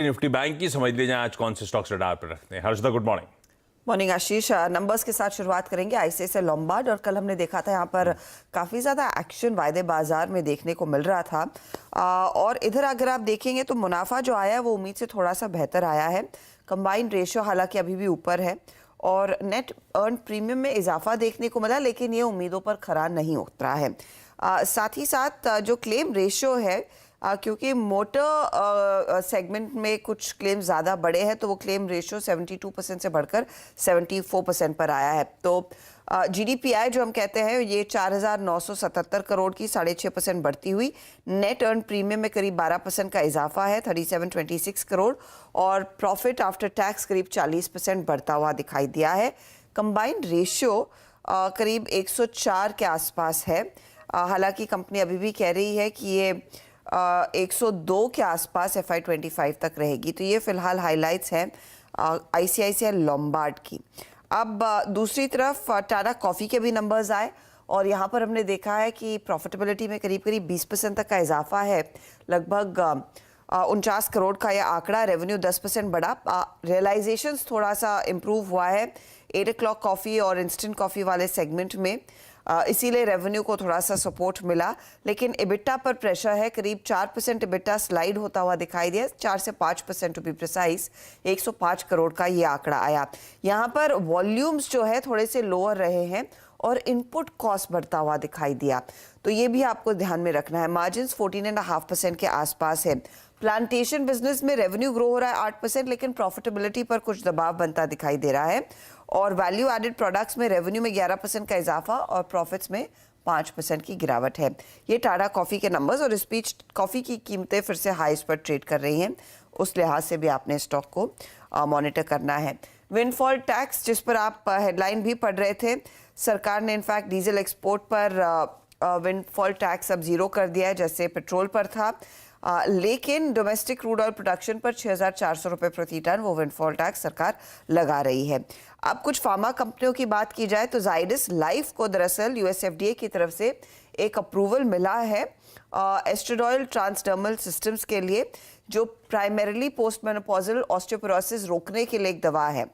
Nifty bank की समझ लीजिए आज कौन से स्टॉक्स रडार पर रखते हैं। Harshada, good morning. मॉर्निंग आशीष। नंबर्स के साथ शुरुआत करेंगे आईसीआईसीआई लोम्बार्ड। और कल हमने देखा था यहाँ पर काफ़ी ज़्यादा एक्शन वायदे बाजार में देखने को मिल रहा था। और इधर अगर आप देखेंगे तो मुनाफा जो आया है वो उम्मीद से थोड़ा सा बेहतर आया है। कंबाइंड रेशियो हालांकि अभी भी ऊपर है और नेट अर्न प्रीमियम में इजाफा देखने को मिला, लेकिन ये उम्मीदों पर खरा नहीं उतरा है। साथ ही साथ जो क्लेम रेशियो है, क्योंकि मोटर सेगमेंट में कुछ क्लेम ज़्यादा बड़े हैं तो वो क्लेम रेशियो 72% से बढ़कर 74% पर आया है। तो जीडीपीआई जो हम कहते हैं ये 4,977 करोड़ की 6.5% बढ़ती हुई। नेट अर्न प्रीमियम में करीब 12% का इजाफा है 3726 करोड़। और प्रॉफिट आफ्टर टैक्स करीब 40% बढ़ता हुआ दिखाई दिया है। कंबाइंड रेशियो करीब 104 के आसपास है। हालांकि कंपनी अभी भी कह रही है कि ये 102 के आसपास FY25 तक रहेगी। तो ये फिलहाल हाइलाइट्स हैं आईसीआईसीआई लोम्बार्ड की। अब दूसरी तरफ टाटा कॉफ़ी के भी नंबर्स आए और यहाँ पर हमने देखा है कि प्रॉफिटेबिलिटी में करीब 20% तक का इजाफा है। लगभग 49 करोड़ का यह आंकड़ा। रेवेन्यू 10% बढ़ा। रियलाइजेशंस थोड़ा सा इम्प्रूव हुआ है 8 o'clock कॉफ़ी और इंस्टेंट कॉफ़ी वाले सेगमेंट में, इसीलिए रेवेन्यू को थोड़ा सा सपोर्ट मिला। लेकिन इबिटा पर प्रेशर है, करीब 4% इबिटा स्लाइड होता हुआ दिखाई दिया, 4 से 5% टू बी प्रिसाइज। 105 करोड़ का ये आंकड़ा आया। यहाँ पर वॉल्यूम्स जो है थोड़े से लोअर रहे हैं और इनपुट कॉस्ट बढ़ता हुआ दिखाई दिया, तो ये भी आपको ध्यान में रखना है। मार्जिन्स 14.5% के आसपास है। प्लांटेशन बिजनेस में रेवेन्यू ग्रो हो रहा है 8%, लेकिन प्रॉफिटेबिलिटी पर कुछ दबाव बनता दिखाई दे रहा है। और वैल्यू एडेड प्रोडक्ट्स में रेवेन्यू में 11% का इजाफा और प्रॉफिट्स में 5% की गिरावट है। ये टाटा कॉफ़ी के नंबर्स। और इस बीच कॉफ़ी की कीमतें फिर से हाईस पर ट्रेड कर रही हैं, उस लिहाज से भी आपने स्टॉक को मॉनिटर करना है। विंडफॉल टैक्स जिस पर आप हेडलाइन भी पढ़ रहे थे, सरकार ने इनफैक्ट डीजल एक्सपोर्ट पर विंडफॉल टैक्स अब जीरो कर दिया है जैसे पेट्रोल पर था। लेकिन डोमेस्टिक क्रूड ऑयल प्रोडक्शन पर 6,400 रुपये प्रति टन वो विंडफॉल टैक्स सरकार लगा रही है। अब कुछ फार्मा कंपनियों की बात की जाए तो जाइडस लाइफ को दरअसल यूएसएफडीए की तरफ से एक अप्रूवल मिला है एस्ट्राडॉयल ट्रांसडर्मल सिस्टम्स के लिए, जो प्राइमरीली पोस्ट मेनोपॉजल ऑस्टियोपोरोसिस रोकने के लिए एक दवा है।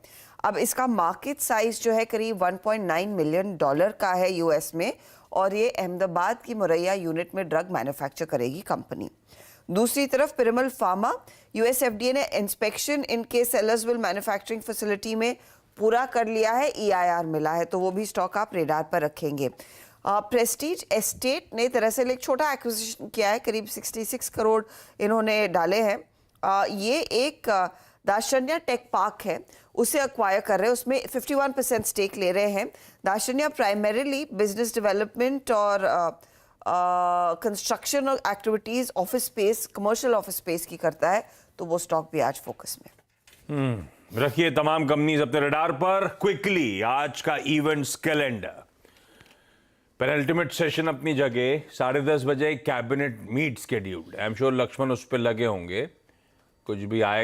अब इसका मार्केट साइज जो है करीब $1.9 मिलियन का है यूएस में, और ये अहमदाबाद की मुरैया यूनिट में ड्रग मैन्युफैक्चर करेगी कंपनी। दूसरी तरफ पिरामल फार्मा, यूएसएफडीए ने इंस्पेक्शन इनके सेलर्सविल मैन्युफैक्चरिंग फैसिलिटी में पूरा कर लिया है, EIR मिला है, तो वो भी स्टॉक आप रेडार पर रखेंगे। प्रेस्टीज एस्टेट ने दरअसल एक छोटा एक्विजिशन किया है, करीब 66 करोड़ इन्होंने डाले हैं। ये एक दाशन्या टेक पार्क है, उसे अक्वायर कर रहे हैं, उसमें 51% स्टेक ले रहे हैं। दाशन्या प्राइमरीली बिजनेस डेवलपमेंट और कंस्ट्रक्शन और activities office space, commercial office space की करता है, तो वो स्टॉक भी आज फोकस में। रखिए तमाम कंपनीज अपने रडार पर। क्विकली आज का इवेंट्स कैलेंडर। पेनल्टिमेट सेशन अपनी जगह, 10:30 बजे cabinet meet scheduled. I am sure Lakshman उस पर लगे होंगे, कुछ भी आए